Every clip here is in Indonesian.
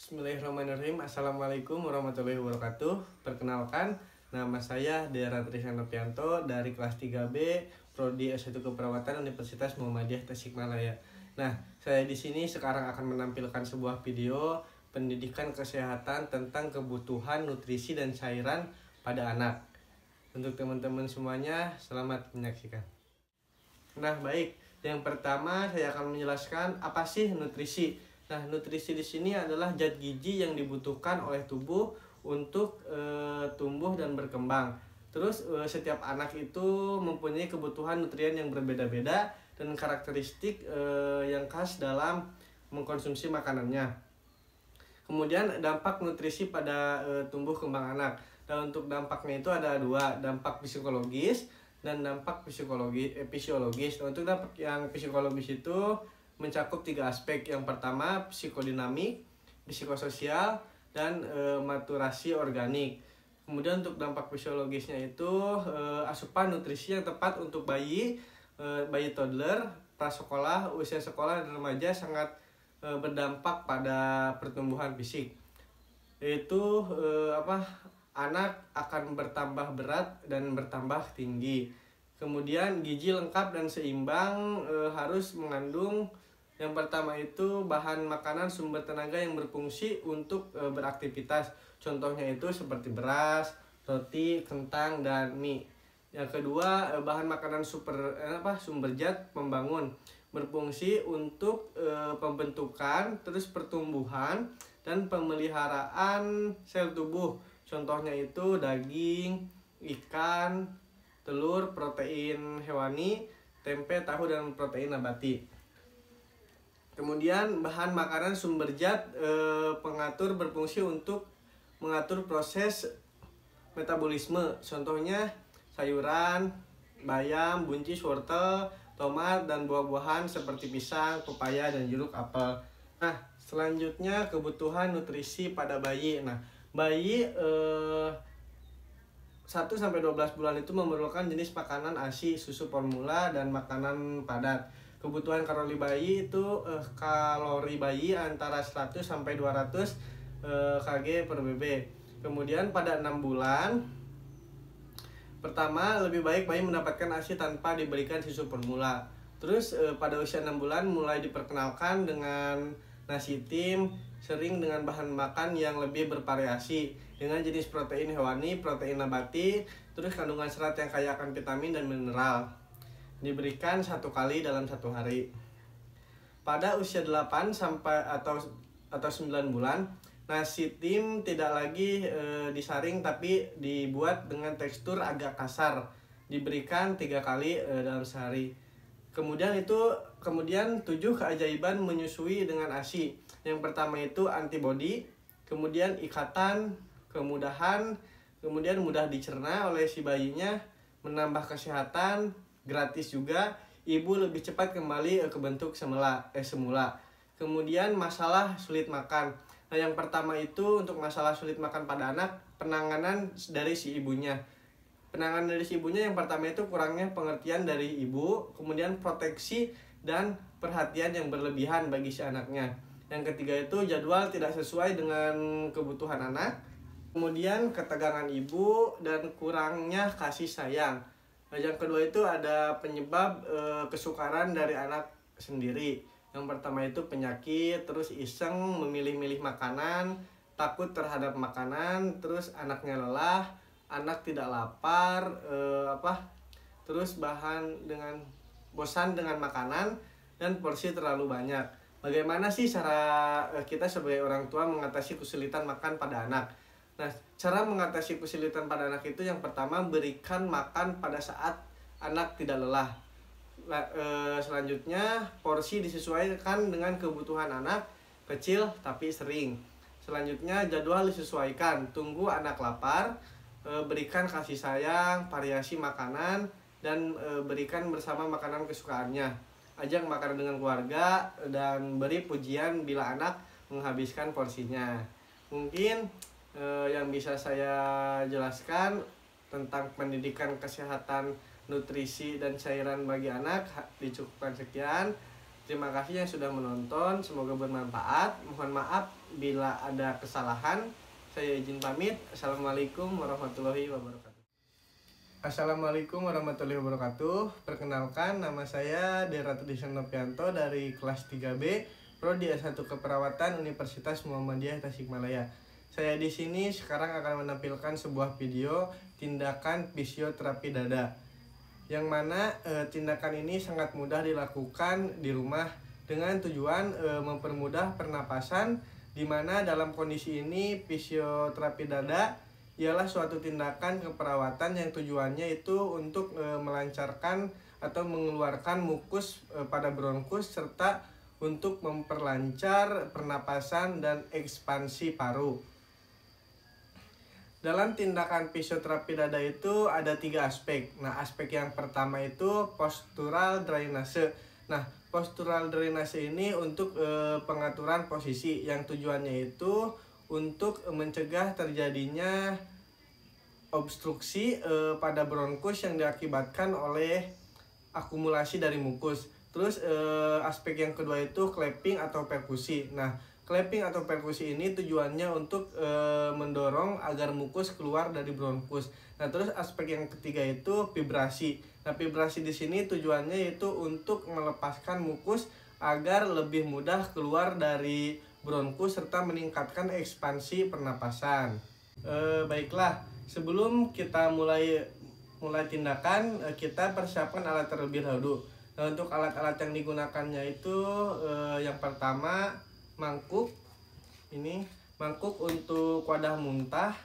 Bismillahirrahmanirrahim. Assalamualaikum warahmatullahi wabarakatuh. Perkenalkan, nama saya Dera Trisana Nopianto dari kelas 3B Prodi S1 Keperawatan Universitas Muhammadiyah Tasikmalaya. Nah, saya di sini sekarang akan menampilkan sebuah video pendidikan kesehatan tentang kebutuhan nutrisi dan cairan pada anak. Untuk teman-teman semuanya, selamat menyaksikan. Nah, baik. Yang pertama saya akan menjelaskan apa sih nutrisi. Nah, nutrisi di sini adalah zat gizi yang dibutuhkan oleh tubuh untuk tumbuh dan berkembang. Terus setiap anak itu mempunyai kebutuhan nutrien yang berbeda-beda dan karakteristik yang khas dalam mengkonsumsi makanannya. Kemudian dampak nutrisi pada tumbuh kembang anak. Dan untuk dampaknya itu ada dua, dampak psikologis dan dampak fisiologis. Untuk dampak yang psikologis itu mencakup tiga aspek. Yang pertama psikodinamik, psikososial, dan maturasi organik. Kemudian untuk dampak fisiologisnya itu asupan nutrisi yang tepat untuk bayi toddler, prasekolah, usia sekolah, dan remaja sangat berdampak pada pertumbuhan fisik. Yaitu anak akan bertambah berat dan bertambah tinggi. Kemudian gizi lengkap dan seimbang harus mengandung yang pertama itu bahan makanan sumber tenaga yang berfungsi untuk beraktivitas. Contohnya itu seperti beras, roti, kentang, dan mie. Yang kedua bahan makanan sumber zat pembangun berfungsi untuk pembentukan, terus pertumbuhan dan pemeliharaan sel tubuh. Contohnya itu daging, ikan, telur, protein hewani, tempe, tahu, dan protein nabati. Kemudian bahan makanan sumber zat pengatur berfungsi untuk mengatur proses metabolisme. Contohnya sayuran, bayam, buncis, wortel, tomat, dan buah-buahan seperti pisang, pepaya, dan jeruk apel. Nah, selanjutnya kebutuhan nutrisi pada bayi. Nah, bayi 1-12 bulan itu memerlukan jenis makanan ASI, susu formula, dan makanan padat. Kebutuhan kalori bayi itu antara 100-200 kg per BB. Kemudian pada 6 bulan pertama lebih baik bayi mendapatkan ASI tanpa diberikan susu formula. Terus pada usia 6 bulan mulai diperkenalkan dengan nasi tim, sering dengan bahan makan yang lebih bervariasi dengan jenis protein hewani, protein nabati, terus kandungan serat yang kaya akan vitamin dan mineral. Diberikan 1 kali dalam 1 hari. Pada usia 8 atau 9 bulan, nasi tim tidak lagi disaring tapi dibuat dengan tekstur agak kasar. Diberikan 3 kali dalam sehari. Kemudian 7 keajaiban menyusui dengan ASI. Yang pertama itu antibodi, kemudian ikatan, kemudahan, kemudian mudah dicerna oleh si bayinya, menambah kesehatan, gratis juga, ibu lebih cepat kembali ke bentuk semula. Kemudian masalah sulit makan. Nah, yang pertama itu untuk masalah sulit makan pada anak, penanganan dari si ibunya. Penanganan dari si ibunya yang pertama itu kurangnya pengertian dari ibu, kemudian proteksi dan perhatian yang berlebihan bagi si anaknya. Yang ketiga itu jadwal tidak sesuai dengan kebutuhan anak, kemudian ketegangan ibu dan kurangnya kasih sayang. Nah, yang kedua itu ada penyebab kesukaran dari anak sendiri. Yang pertama itu penyakit, terus iseng memilih-milih makanan, takut terhadap makanan, terus anaknya lelah, anak tidak lapar, terus bosan dengan makanan dan porsi terlalu banyak. Bagaimana sih cara kita sebagai orang tua mengatasi kesulitan makan pada anak? Nah, cara mengatasi kesulitan pada anak itu yang pertama berikan makan pada saat anak tidak lelah. Selanjutnya porsi disesuaikan dengan kebutuhan anak, kecil tapi sering. Selanjutnya jadwal disesuaikan, tunggu anak lapar, berikan kasih sayang, variasi makanan, dan berikan bersama makanan kesukaannya. Ajak makan dengan keluarga dan beri pujian bila anak menghabiskan porsinya. Mungkin yang bisa saya jelaskan tentang pendidikan kesehatan, nutrisi, dan cairan bagi anak dicukupkan sekian. Terima kasih yang sudah menonton, semoga bermanfaat. Mohon maaf Bila ada kesalahan, saya izin pamit. Assalamualaikum warahmatullahi wabarakatuh. Assalamualaikum warahmatullahi wabarakatuh. Perkenalkan, nama saya Deratrishan Nopianto dari kelas 3B Prodi S1 Keperawatan Universitas Muhammadiyah Tasikmalaya. Saya di sini sekarang akan menampilkan sebuah video tindakan fisioterapi dada, yang mana tindakan ini sangat mudah dilakukan di rumah dengan tujuan mempermudah pernapasan, di mana dalam kondisi ini fisioterapi dada ialah suatu tindakan keperawatan yang tujuannya itu untuk melancarkan atau mengeluarkan mukus pada bronkus serta untuk memperlancar pernapasan dan ekspansi paru. Dalam tindakan fisioterapi dada itu ada 3 aspek. Nah, aspek yang pertama itu postural drainase. Nah, postural drainase ini untuk pengaturan posisi, yang tujuannya itu untuk mencegah terjadinya obstruksi pada bronkus yang diakibatkan oleh akumulasi dari mukus. Terus aspek yang kedua itu clapping atau perkusi. Nah, clapping atau perkusi ini tujuannya untuk mendorong agar mukus keluar dari bronkus. Nah, terus aspek yang ketiga itu vibrasi. Nah, vibrasi di sini tujuannya itu untuk melepaskan mukus agar lebih mudah keluar dari bronkus serta meningkatkan ekspansi pernapasan. Baiklah, sebelum kita mulai tindakan, kita persiapkan alat terlebih dahulu. Nah, untuk alat-alat yang digunakannya itu yang pertama mangkuk. Ini mangkuk untuk wadah muntah,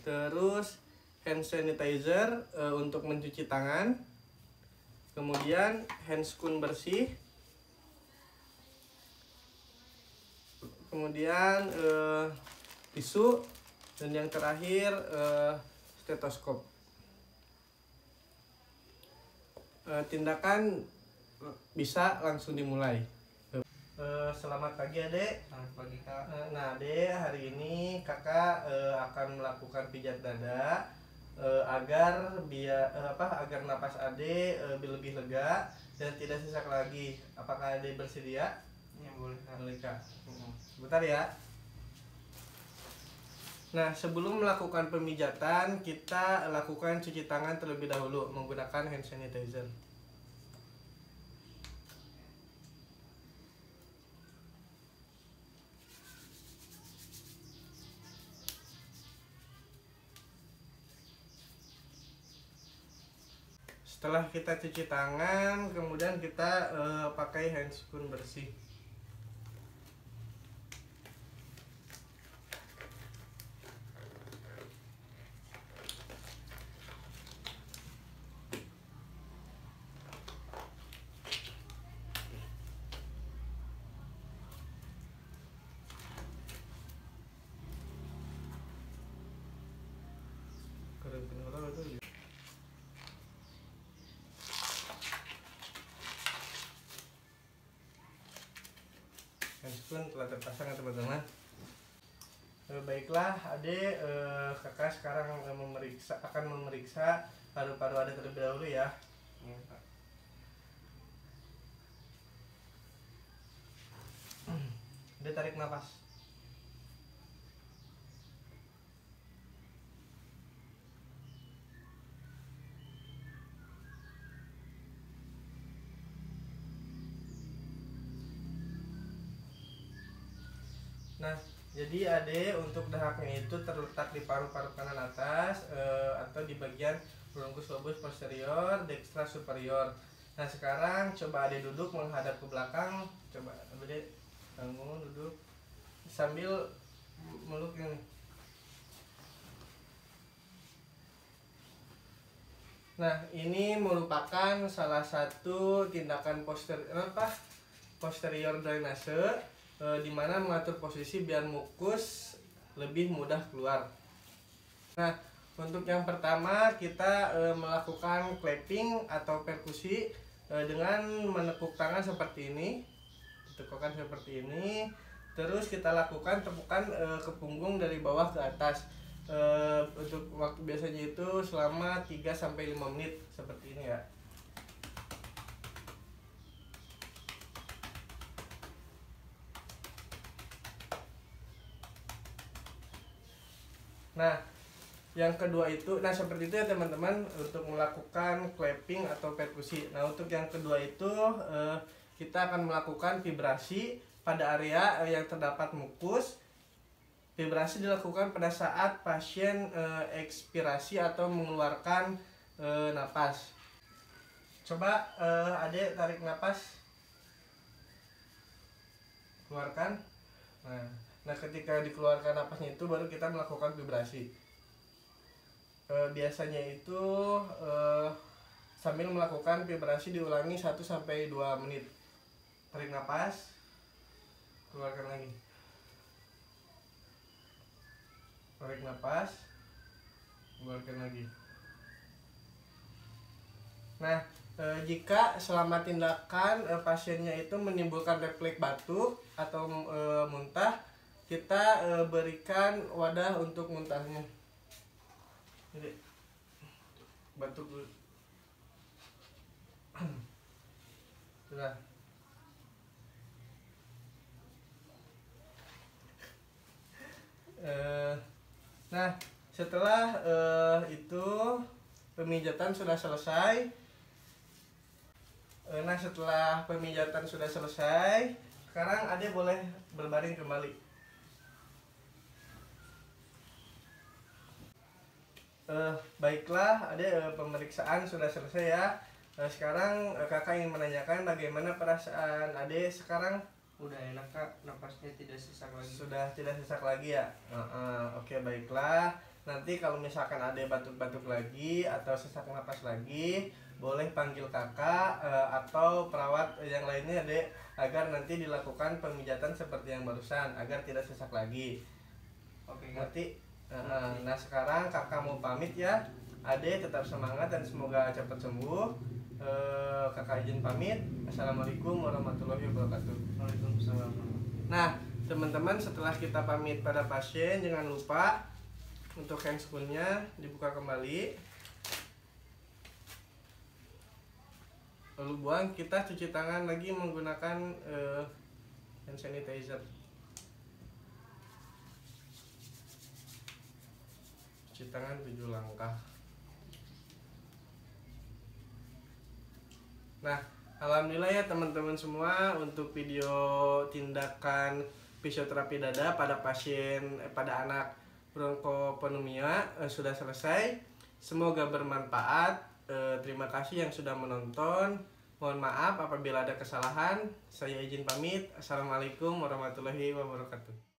terus hand sanitizer untuk mencuci tangan, kemudian handscoon bersih, kemudian tisu, dan yang terakhir stetoskop. Tindakan bisa langsung dimulai. Selamat pagi Adek. Selamat pagi Kak. Nah Adek, hari ini kakak akan melakukan pijat dada agar agar napas Adek lebih lega dan tidak sesak lagi. Apakah Adek bersedia? Ya boleh Kak. Boleh Kak. Bentar ya. Nah, sebelum melakukan pemijatan, kita lakukan cuci tangan terlebih dahulu menggunakan hand sanitizer. Setelah kita cuci tangan, kemudian kita pakai handscoon bersih. Handscoon telah terpasang ya teman-teman. Baiklah Adek, kakak sekarang akan memeriksa paru-paru Adek terlebih dahulu ya. Iya Kak. Adek tarik nafas. Nah, jadi Ade untuk dahaknya itu terletak di paru-paru kanan atas atau di bagian bronchus lobus posterior, dextra superior. Nah, sekarang coba Ade duduk menghadap ke belakang. Coba Ade bangun duduk sambil meluk ini. Nah, ini merupakan salah satu tindakan posterior drainase, di mana mengatur posisi biar mukus lebih mudah keluar. Nah, untuk yang pertama kita melakukan clapping atau perkusi dengan menekuk tangan seperti ini, ditekukkan seperti ini. Terus kita lakukan tepukan ke punggung dari bawah ke atas. Untuk waktu biasanya itu selama 3-5 menit seperti ini ya. Nah, yang kedua itu, nah seperti itu ya teman-teman untuk melakukan clapping atau perkusi. Nah, untuk yang kedua itu kita akan melakukan vibrasi pada area yang terdapat mukus. Vibrasi dilakukan pada saat pasien ekspirasi atau mengeluarkan napas. Coba Adek tarik napas, keluarkan. Nah, ketika dikeluarkan napasnya itu baru kita melakukan vibrasi. Biasanya itu sambil melakukan vibrasi diulangi 1-2 menit. Tarik napas, keluarkan lagi. Tarik napas, keluarkan lagi. Nah, jika selama tindakan pasiennya itu menimbulkan refleks batuk atau muntah, kita berikan wadah untuk muntahnya. Jadi batuk dulu. Sudah. Nah, setelah itu pemijatan sudah selesai. Nah, setelah pemijatan sudah selesai, sekarang Ade boleh berbaring kembali. Baiklah, Ade, pemeriksaan sudah selesai ya. Sekarang kakak ingin menanyakan bagaimana perasaan Ade sekarang? Udah enak kak, napasnya tidak sesak lagi. Sudah tidak sesak lagi ya. Oke, baiklah. Nanti kalau misalkan Ade batuk-batuk lagi atau sesak napas lagi, boleh panggil kakak atau perawat yang lainnya Dek, agar nanti dilakukan pemijatan seperti yang barusan agar tidak sesak lagi. Oke, Nanti nah sekarang kakak mau pamit ya. Ade tetap semangat dan semoga cepat sembuh. Kakak izin pamit. Assalamualaikum warahmatullahi wabarakatuh. Waalaikumsalam. Nah teman-teman, setelah kita pamit pada pasien, jangan lupa untuk handscoonnya dibuka kembali. Lalu buang, kita cuci tangan lagi menggunakan hand sanitizer. Cuci tangan 7 langkah. Nah, alhamdulillah ya teman-teman semua, untuk video tindakan fisioterapi dada pada pasien pada anak bronkopneumonia sudah selesai. Semoga bermanfaat. Terima kasih yang sudah menonton. Mohon maaf apabila ada kesalahan. Saya izin pamit. Assalamualaikum warahmatullahi wabarakatuh.